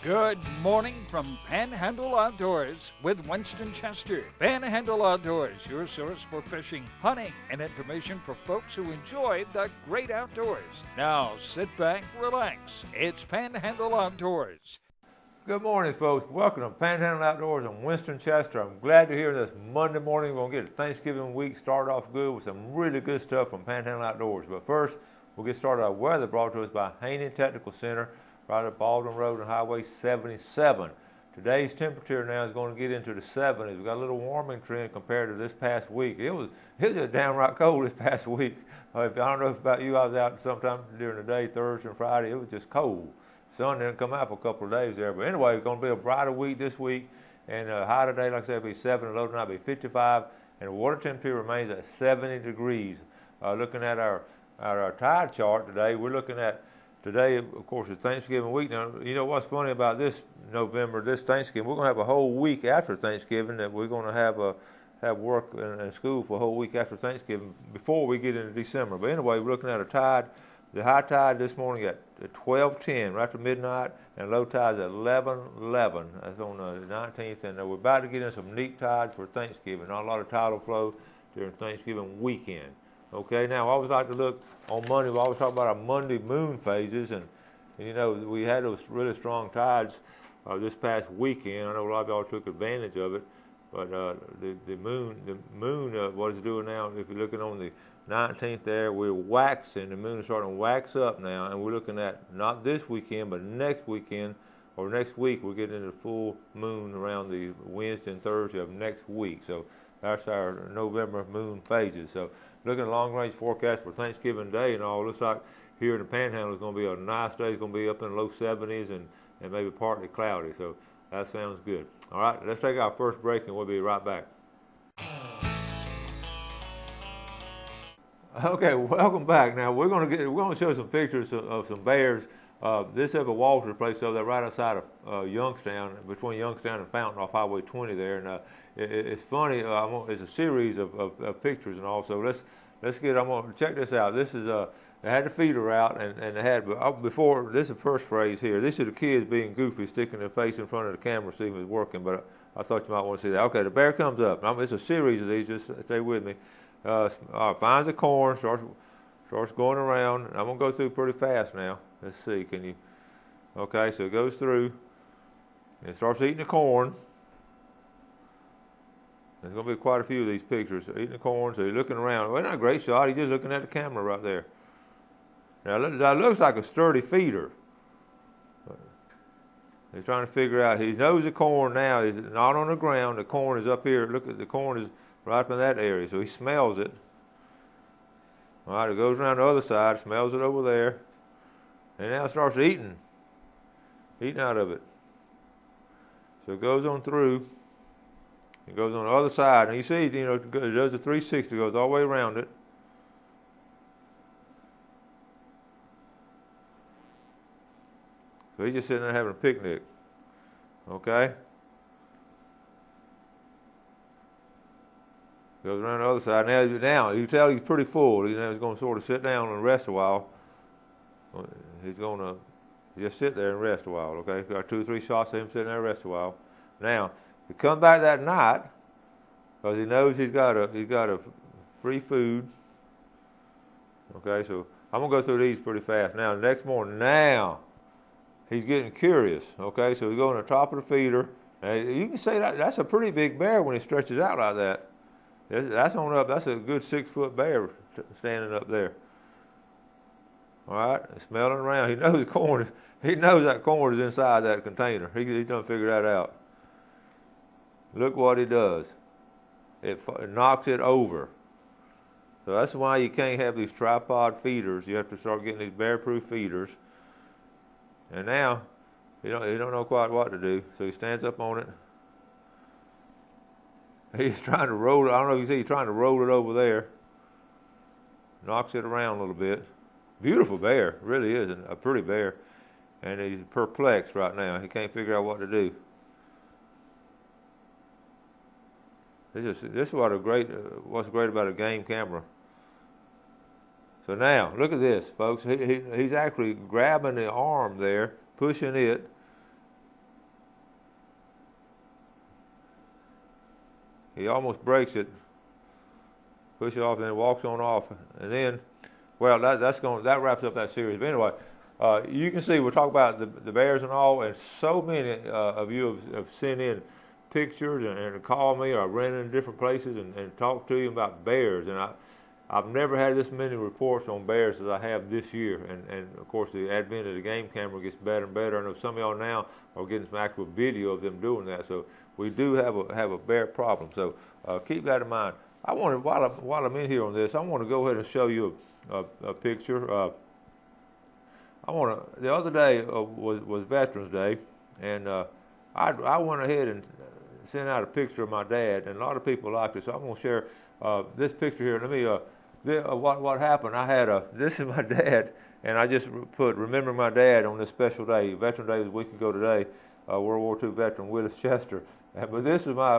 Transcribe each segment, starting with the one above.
Good morning from Panhandle Outdoors with Winston Chester. Panhandle Outdoors, your source for fishing, hunting, and information for folks who enjoy the great outdoors. Now sit back, relax. It's Panhandle Outdoors. Good morning, folks. Welcome to Panhandle Outdoors. I'm Winston Chester. I'm glad to hear this Monday morning. We're going to get Thanksgiving week started off good with some really good stuff from Panhandle Outdoors. But first, we'll get started. Our weather brought to us by Haney Technical Center, right at Baldwin Road and Highway 77. Today's temperature now is going to get into the 70s. We've got a little warming trend compared to this past week. It was just downright cold this past week. I don't know about you. I was out sometime during the day, Thursday and Friday. It was just cold. Sun didn't come out for a couple of days there. But anyway, it's going to be a brighter week this week. And high today, like I said, will be 70, low tonight will be 55. And the water temperature remains at 70 degrees. Looking at our tide chart today, we're looking at today, of course, is Thanksgiving week. Now, you know what's funny about this November, this Thanksgiving, we're going to have a whole week after Thanksgiving that we're going to have work and school for a whole week after Thanksgiving before we get into December. But anyway, we're looking at a tide. The high tide this morning at 12:10, right after midnight, and low tide is at 11:11. That's on the 19th, and we're about to get in some neat tides for Thanksgiving. Not a lot of tidal flow during Thanksgiving weekend. Okay, now I always like to look on Monday. We always talk about our Monday moon phases, and you know we had those really strong tides this past weekend. I know a lot of y'all took advantage of it, but the moon, what it's doing now. If you're looking on the 19th there, we're waxing. The moon is starting to wax up now, and we're looking at not this weekend, but next weekend or next week. We're getting into the full moon around the Wednesday and Thursday of next week. So that's our November moon phases. So looking at long-range forecast for Thanksgiving Day and all, looks like here in the Panhandle is going to be a nice day. It's going to be up in the low 70s and maybe partly cloudy. So that sounds good. All right, let's take our first break and we'll be right back. Okay, welcome back. Now we're going to show some pictures of some bears. This is a Walters place over there right outside of Youngstown, between Youngstown and Fountain off Highway 20 there. And it's funny. It's a series of pictures and all. So let's get. I'm going to check this out. This is they had the feeder out and they had before. This is the first phrase here. This is the kids being goofy, sticking their face in front of the camera, see if it's working. But I thought you might want to see that. Okay, the bear comes up. It's a series of these. Just stay with me. Finds the corn, starts going around. I'm going to go through pretty fast now. Let's see, can you? Okay, so it goes through and starts eating the corn. There's going to be quite a few of these pictures. Eating the corn, so he's looking around. Well, not a great shot. He's just looking at the camera right there. Now, that looks like a sturdy feeder. He's trying to figure out. He knows the corn now is not on the ground. The corn is up here. Look at the corn is right up in that area, so he smells it. All right, it goes around the other side, smells it over there, and now it starts eating out of it. So it goes on through. It goes on the other side, and you see, you know, it does a 360, goes all the way around it. So he's just sitting there having a picnic. Okay. Goes around the other side. Now you tell he's pretty full. You know, he's going to sort of sit down and rest a while. He's going to just sit there and rest a while. Okay, got 2 or 3 shots of him sitting there and rest a while. Now he comes back that night because he knows he's got a free food. Okay, so I'm gonna go through these pretty fast. Now the next morning, now he's getting curious. Okay, so we go on the top of the feeder. Now, you can say that's a pretty big bear when he stretches out like that. That's on up. That's a good 6-foot bear standing up there. All right, smelling around. He knows the corn. He knows that corn is inside that container. He's done figured that out. Look what he does. It knocks it over. So that's why you can't have these tripod feeders. You have to start getting these bear-proof feeders. And now he don't know quite what to do. So he stands up on it. He's trying to roll it. I don't know if you see, he's trying to roll it over there. Knocks it around a little bit. Beautiful bear, really is a pretty bear. And he's perplexed right now. He can't figure out what to do. This is what's great about a game camera. So now, look at this, folks. He's actually grabbing the arm there, pushing it, he almost breaks it, pushes it off, and then walks on off. And then, well, that wraps up that series. But anyway, you can see we're talking about the bears and all, and so many of you have sent in pictures and called me, or I've ran in different places and talked to you about bears. And I've never had this many reports on bears as I have this year. And of course, the advent of the game camera gets better and better. I know some of y'all now are getting some actual video of them doing that. So we do have a bear problem. So keep that in mind. I wanted, while I'm in here on this, I want to go ahead and show you a picture. The other day was Veterans Day, and I went ahead and sent out a picture of my dad, and a lot of people liked it. So I'm going to share this picture here. Let me. What happened? This is my dad, and I just put "Remember my dad" on this special day. Veterans Day was a week ago today. World War II veteran Willis Chester. But this is my.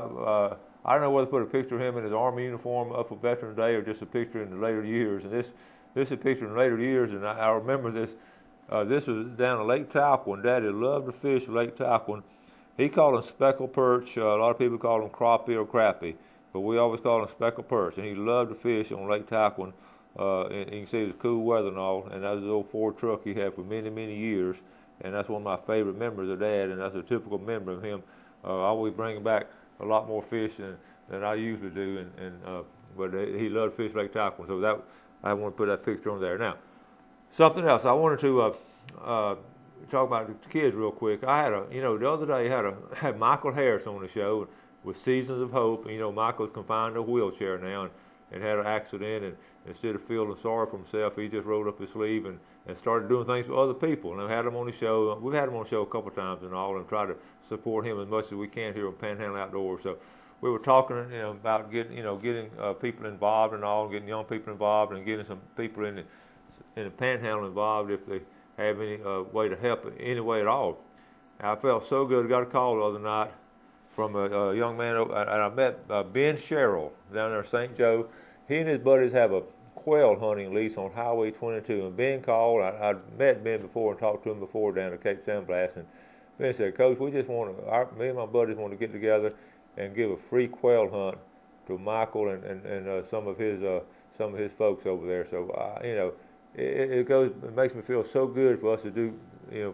I don't know whether to put a picture of him in his Army uniform up for Veterans Day or just a picture in the later years. And this is a picture in later years, and I remember this. This was down at Lake Talquin. Daddy loved to fish Lake Talquin. He called them speckled perch. A lot of people call them crappie or crappie, but we always call them speckled perch. And he loved to fish on Lake Talquin. And you can see it was cool weather and all. And that was the old Ford truck he had for many, many years. And that's one of my favorite memories of Dad. And that's a typical memory of him. I always bring back a lot more fish than I usually do. But he loved to fish Lake Talquin. So I want to put that picture on there. Now, something else I wanted to talk about the kids real quick. I had the other day I had Michael Harris on the show with Seasons of Hope. And, Michael's confined to a wheelchair now and had an accident, and instead of feeling sorry for himself, he just rolled up his sleeve and started doing things for other people. And I had him on the show. We've had him on the show a couple of times and all, and try to support him as much as we can here on Panhandle Outdoors. So we were talking, about getting people involved and all, getting young people involved, and getting some people in the Panhandle involved if they have any way to help any way at all. And I felt so good. I got a call the other night from a young man, and I met Ben Sherrill down there in St. Joe. He and his buddies have a quail hunting lease on Highway 22, and Ben called. I'd met Ben before and talked to him before down at Cape San Blas, and Ben said, "Coach, we just me and my buddies want to get together and give a free quail hunt to Michael and some of his folks over there." So it makes me feel so good for us to do,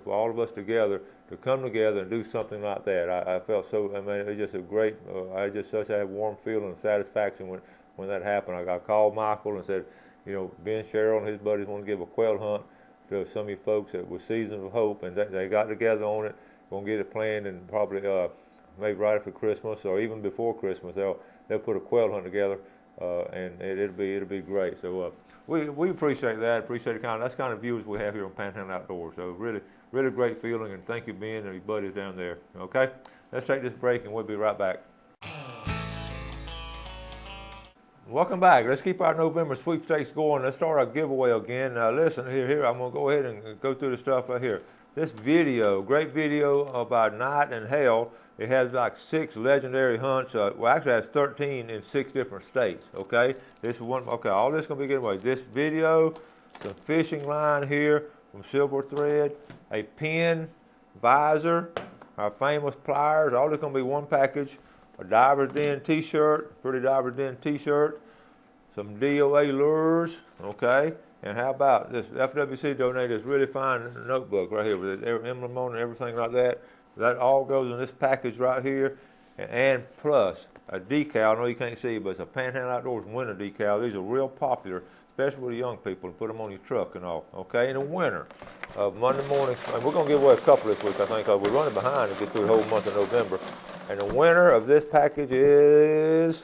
for all of us together to come together and do something like that. I felt so. It's just a great. I just such a warm feeling of satisfaction when that happened. I called Michael and said, Ben Sherrill and his buddies want to give a quail hunt to some of you folks that was Seasons of Hope, and they got together on it. Gonna get it planned, and probably maybe right after Christmas or even before Christmas, they'll put a quail hunt together, and it'll be great. So we appreciate that. Appreciate that's kind of viewers we have here on Panhandle Outdoors. So really great feeling, and thank you, Ben, and your buddies down there. Okay, let's take this break, and we'll be right back. Welcome back. Let's keep our November sweepstakes going. Let's start our giveaway again. Now listen, here I'm going to go ahead and go through the stuff right here. This video, great video about Night and Hell. It has like 6 legendary hunts. Actually it has 13 in 6 different states, okay? This is one, okay, all this is going to be given away. This video, the fishing line here from Silver Thread, a pin, visor, our famous pliers, all this is going to be one package. A Diver's Den t-shirt, pretty Diver's Den t-shirt, some DOA lures, okay? And how about this? FWC donated this really fine notebook right here with the emblem on and everything like that. That all goes in this package right here. And plus a decal. I know you can't see it, but it's a Panhandle Outdoors winter decal. These are real popular, especially with the young people, and put them on your truck and all, okay? In the winter, Monday mornings, and we're going to give away a couple this week, I think, because we're running behind to get through the whole month of November. And the winner of this package is,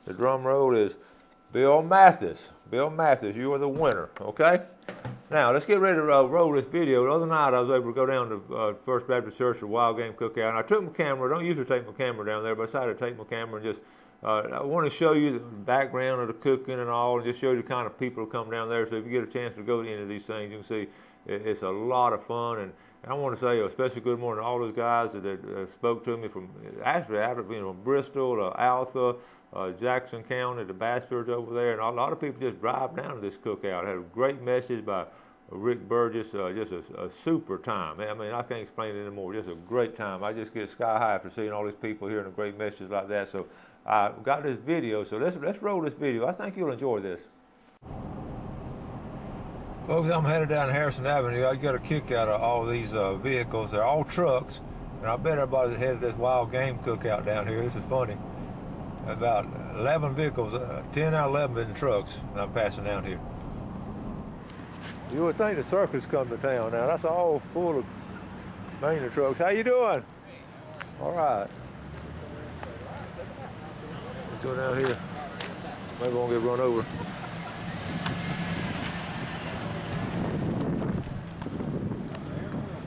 the drum roll is Bill Mathis. Bill Mathis, you are the winner, okay? Now, let's get ready to roll this video. The other night, I was able to go down to First Baptist Church, the Wild Game Cookout, and I took my camera. I don't usually take my camera down there, but I decided to take my camera and just, I want to show you the background of the cooking and all, and just show you the kind of people who come down there. So if you get a chance to go to any of these things, you can see it's a lot of fun. And I want to say a special good morning to all those guys that spoke to me from, actually, from Bristol to Alpha, Jackson County, the Bassfords over there, and a lot of people just drive down to this cookout. Had a great message by Rick Burgess, just a super time. I mean, I can't explain it anymore. Just a great time. I just get sky high after seeing all these people hearing a great message like that. So I got this video. So let's roll this video. I think you'll enjoy this. Folks, I'm headed down Harrison Avenue. I got a kick out of all these vehicles. They're all trucks, and I bet everybody's headed this wild game cookout down here. This is funny. About 11 vehicles, 10 out of 11 in trucks that I'm passing down here. You would think the circus come to town now. That's all full of mainly trucks. How you doing? All right. Let's go down here. Maybe I won't get run over.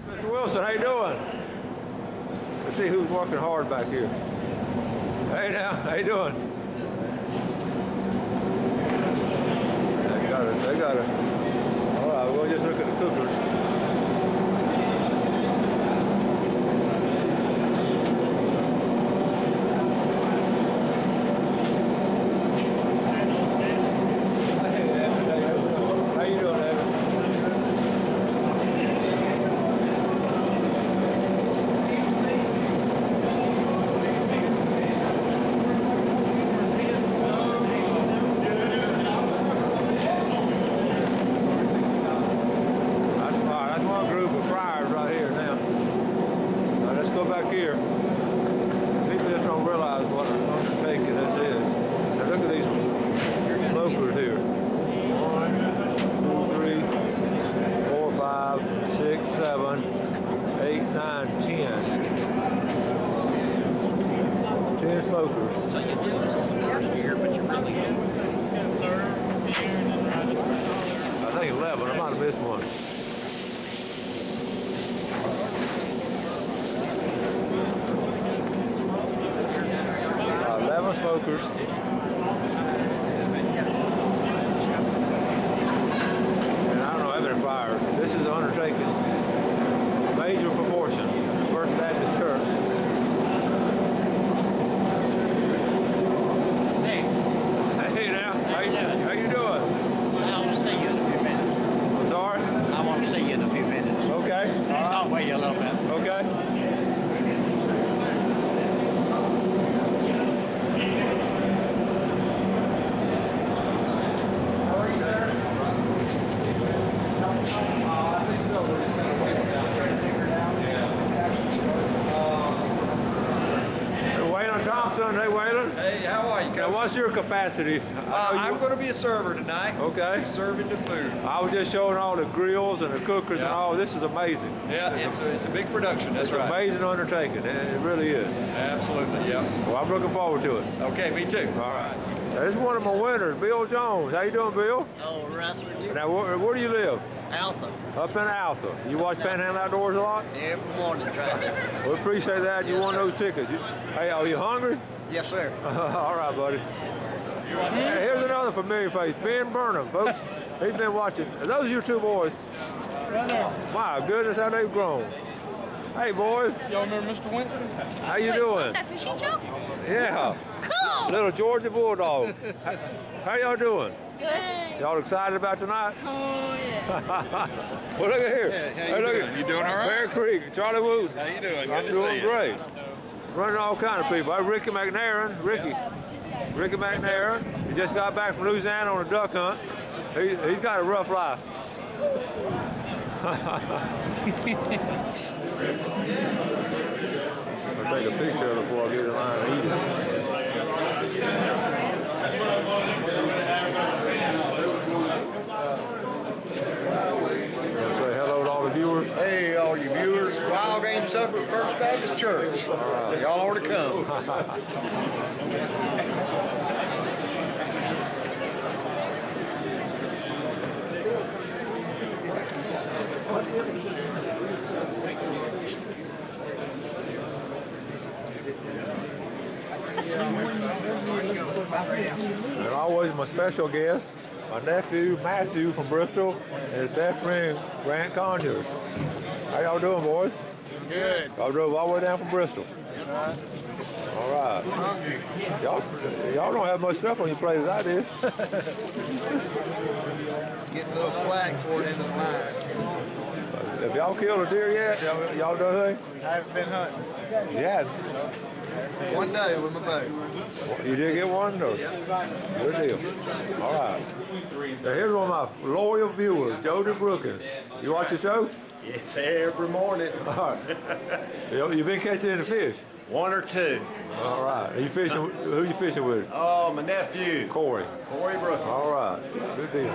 Mr. Wilson, how you doing? Let's see who's working hard back here. Hey now, how you doing? They got it. All right, we'll just look at the cookers. How you doing, Evan? Here. People just don't realize what an undertaking this is. Now look at these smokers here. 1, 2, 3, 4, 5, 6, 7, 8, 9, 10. 10 smokers. So you did this on the first year, but you're really good. I think 11. I might have missed one. 11 smokers. And I don't know how many fires. This is an undertaking. Major proportion. First Baptist Church. Hey. Hey now. How you doing? I want to see you in a few minutes. I'm sorry? I want to see you in a few minutes. Okay. I'll wait you a little bit. Okay. Thompson, hey Waylon. Hey, how are you, Coach? Now, what's your capacity? I'm going to be a server tonight. Okay. Serving the food. I was just showing all the grills and the cookers and all. This is amazing. Yeah, it's a big production. That's it's right. It's an amazing undertaking. It really is. Absolutely, yeah. Well, I'm looking forward to it. Okay, me too. All right. Now, this is one of my winners, Bill Jones. How you doing, Bill? Oh, right with you. Now, where do you live? Alpha. Up in Alpha. You watch Panhandle Outdoors a lot? Every morning, try to. We appreciate that. You Yes, won sir. those tickets. Hey, are you hungry? Yes, sir. All right, buddy. Hey, here's another familiar face, Ben Burnham, folks. He's been watching. Are those your two boys? Right there. My goodness, how they've grown. Hey, boys. Y'all remember Mr. Winston? How you doing? That fishing show? Yeah. Cool. Little Georgia Bulldogs. How y'all doing? Good. Y'all excited about tonight? Oh, yeah. Well, look at here. how you doing? You doing all right? Bear Creek, Charlie Wooten. How you doing? I'm doing great. Running all kind of people. I'm Ricky McNairn. Ricky McNairn. He just got back from Louisiana on a duck hunt. He's got a rough life. I'll take a picture of it before I get in line and eat it. Say hello to all the viewers. Hey, all you viewers, Wild Game Supper at First Baptist Church. Y'all ought to come. And always my special guest, my nephew Matthew from Bristol, and his best friend Grant Conjure. How y'all doing, boys? Good. Y'all drove all the way down from Bristol. All right. Y'all don't have much stuff on your plate as I did. a little slack toward the end of the line. Have y'all killed a deer yet? Y'all done anything? I haven't been hunting. Yeah. One day with my bow. You did get one, though? Good deal. All right. Now, here's one of my loyal viewers, Jody Brookins. You watch the show? Yes, every morning. All right. You been catching any fish? One or two. All right. You fishing? Who you fishing with? Oh, my nephew. Corey. Corey Brookins. All right. Good deal.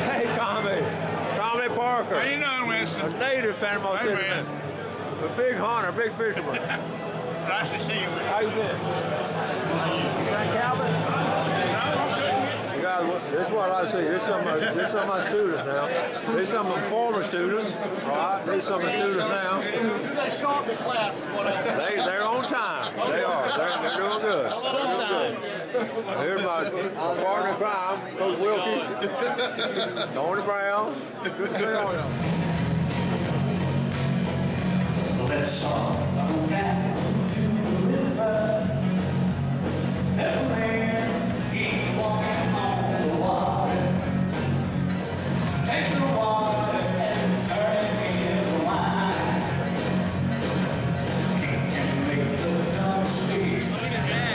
Hey, Tommy. Tommy Parker. How you doing, Winston? A native Panama City man. A big hunter, big fisherman. Nice to see you. How you been? Frank Calvin? You guys, this is what I see. This is some of my students now. These some of my former students. All right, these some of the students now. You got to show up the class. They're on time. They are. They're doing good. Here's my partner in crime, Coach Wilkie, Tony Brown. Good to see all y'all. Let's all go down to the river. That man, he's walking on the water. Take the water and turn it into wine. He can make the dumb speak.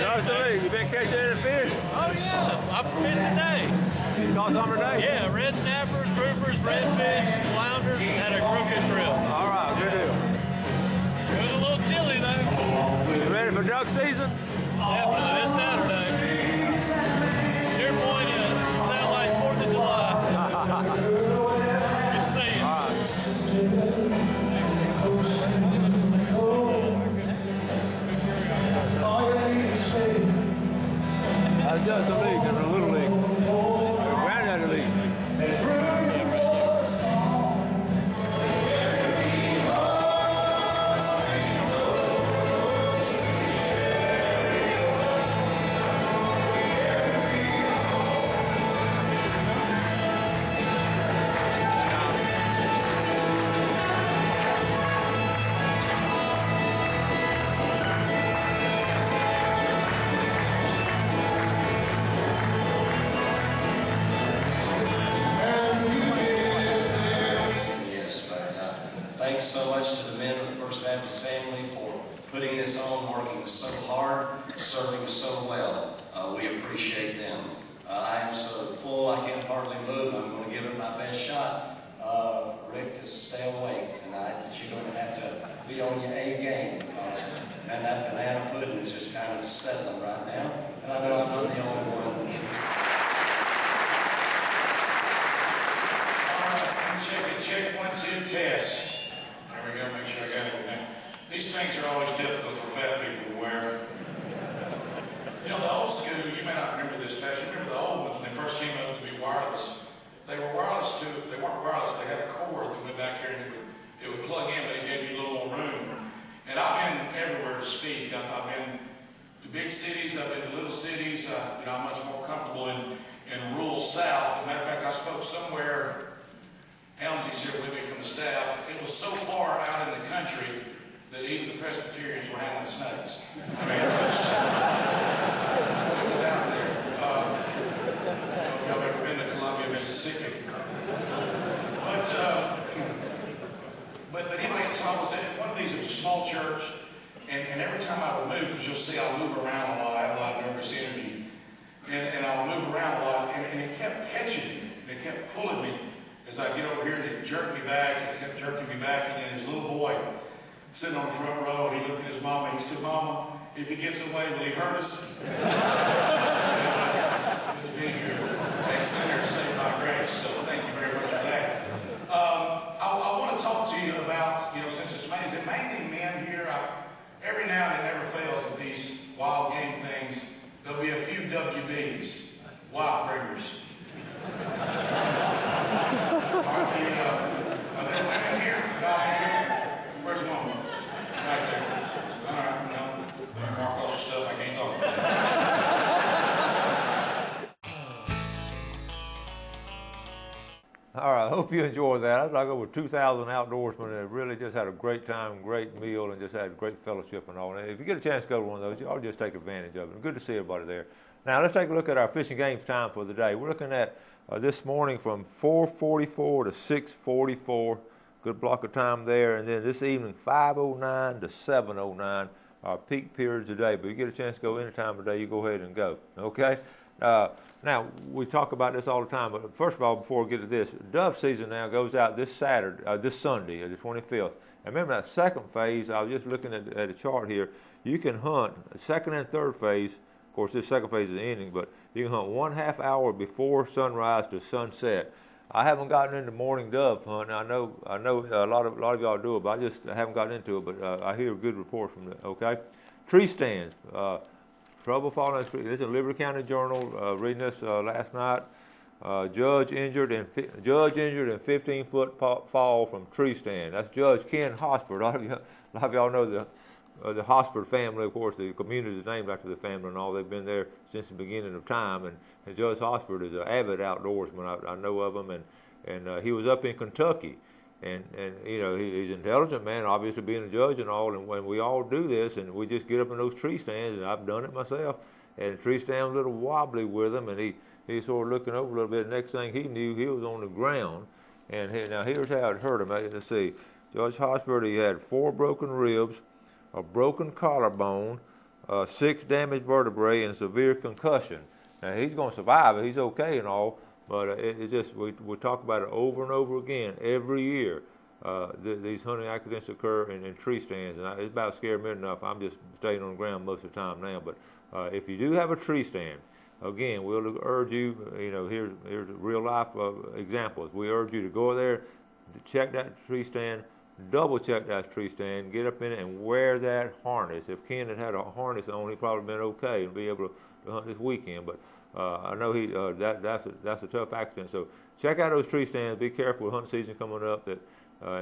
Nice to meet you. You been catching any fish? Oh, yeah. I fished today. You caught some today? Yeah, red snappers, groupers, redfish, flounders, had a crooked drill. All right, good deal. It was a little chilly, though. You ready for duck season? Definitely this Saturday. Deer Point sound like 4th of July. Good seeing. That's just a league and a little league. Granddaddy league. Thanks so much to the men of the First Baptist family for putting this on, working so hard, serving so well. We appreciate them. I am so full I can't hardly move. I'm going to give it my best shot. Rick, to stay awake tonight, but you're going to have to be on your A game because, man, that banana pudding is just kind of settling right now. And I know I'm not the only one in here. Check, 1, 2, test. There we go, make sure I got everything. These things are always difficult for fat people to wear. You know, the old school, you may not remember this, but you remember the old ones when they first came up to be wireless. They were wireless too, they weren't wireless, they had a cord that went back here and it would plug in, but it gave you a little more room. And I've been everywhere to speak. I've been to big cities, I've been to little cities. You know, I'm much more comfortable in rural South. As a matter of fact, I spoke somewhere. Helmsy's here with me from the staff. It was so far out in the country that even the Presbyterians were handling snakes. I mean, it was out there. I don't know if y'all ever been to Columbia, Mississippi. But anyway, so I was at one of these, it was a small church, and every time I would move, because you'll see I'll move around a lot, I have a lot of nervous energy, and I'll move around a lot, and it kept catching me, and it kept pulling me. As I get over here, and it jerked me back, and it kept jerking me back, and then his little boy sitting on the front row, and he looked at his mama, and he said, "Mama, if he gets away, will he hurt us?" It's good to be here. A sinner saved by grace, so thank you very much for that. I want to talk to you about, you know, since it's mainly men here, every now and it never fails at these wild game things, there'll be a few WBs, wife bringers. Are there women here? Where's mom? Right there. All right, no. Mark off the stuff I can't talk about. All right, I hope you enjoyed that. I was like over 2,000 outdoorsmen that really just had a great time, great meal, and just had great fellowship and all. And if you get a chance to go to one of those, you ought to just take advantage of it. Good to see everybody there. Now let's take a look at our fishing games time for the day. We're looking at this morning from 4:44 to 6:44. Good block of time there. And then this evening, 5:09 to 7:09, our peak periods today. But you get a chance to go any time of day, you go ahead and go. Okay? Now, we talk about this all the time, but first of all, before we get to this, dove season now goes out this Sunday, the 25th. And remember that second phase, I was just looking at a chart here, you can hunt second and third phase. Of course, this second phase is ending, but you can hunt 1/2 hour before sunrise to sunset. I haven't gotten into morning dove hunting. I know a lot of y'all do it, but I just haven't gotten into it. But I hear good reports from it. Okay, tree stands. Trouble falling on the street. This is a Liberty County Journal. Reading this last night. Judge injured in 15-foot fall from tree stand. That's Judge Ken Hosford. A lot of y'all know the Hosford family. Of course, the community is named after the family and all. They've been there since the beginning of time. And Judge Hosford is an avid outdoorsman. I know of him, and he was up in Kentucky. And you know, he's an intelligent man, obviously being a judge and all. And when we all do this, and we just get up in those tree stands, and I've done it myself. And the tree stand was a little wobbly with him, and he sort of looking over a little bit. Next thing he knew, he was on the ground. And now here's how it hurt him. Let's see. Judge Hosford, he had 4 broken ribs, a broken collarbone, 6 damaged vertebrae, and severe concussion. Now he's going to survive it. He's okay and all, but it just we talk about it over and over again every year. These hunting accidents occur in tree stands, and it's about scared me enough. I'm just staying on the ground most of the time now. But if you do have a tree stand, again, we'll urge you. You know, here's real life examples. We urge you to go there, to check that tree stand. Double check that tree stand, get up in it, and wear that harness. If Ken had a harness on, he'd probably been okay and be able to hunt this weekend. But I know that's a tough accident. So check out those tree stands. Be careful with hunting season coming up. That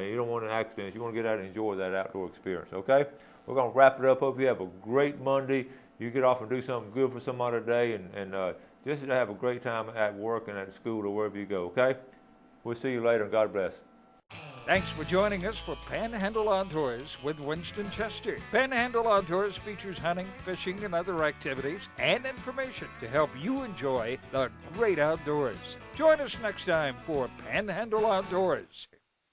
you don't want an accident. You want to get out and enjoy that outdoor experience. Okay, we're gonna wrap it up. Hope you have a great Monday. You get off and do something good for somebody today, and just to have a great time at work and at school or wherever you go. Okay, we'll see you later, and God bless. Thanks for joining us for Panhandle Outdoors with Winston Chester. Panhandle Outdoors features hunting, fishing, and other activities and information to help you enjoy the great outdoors. Join us next time for Panhandle Outdoors.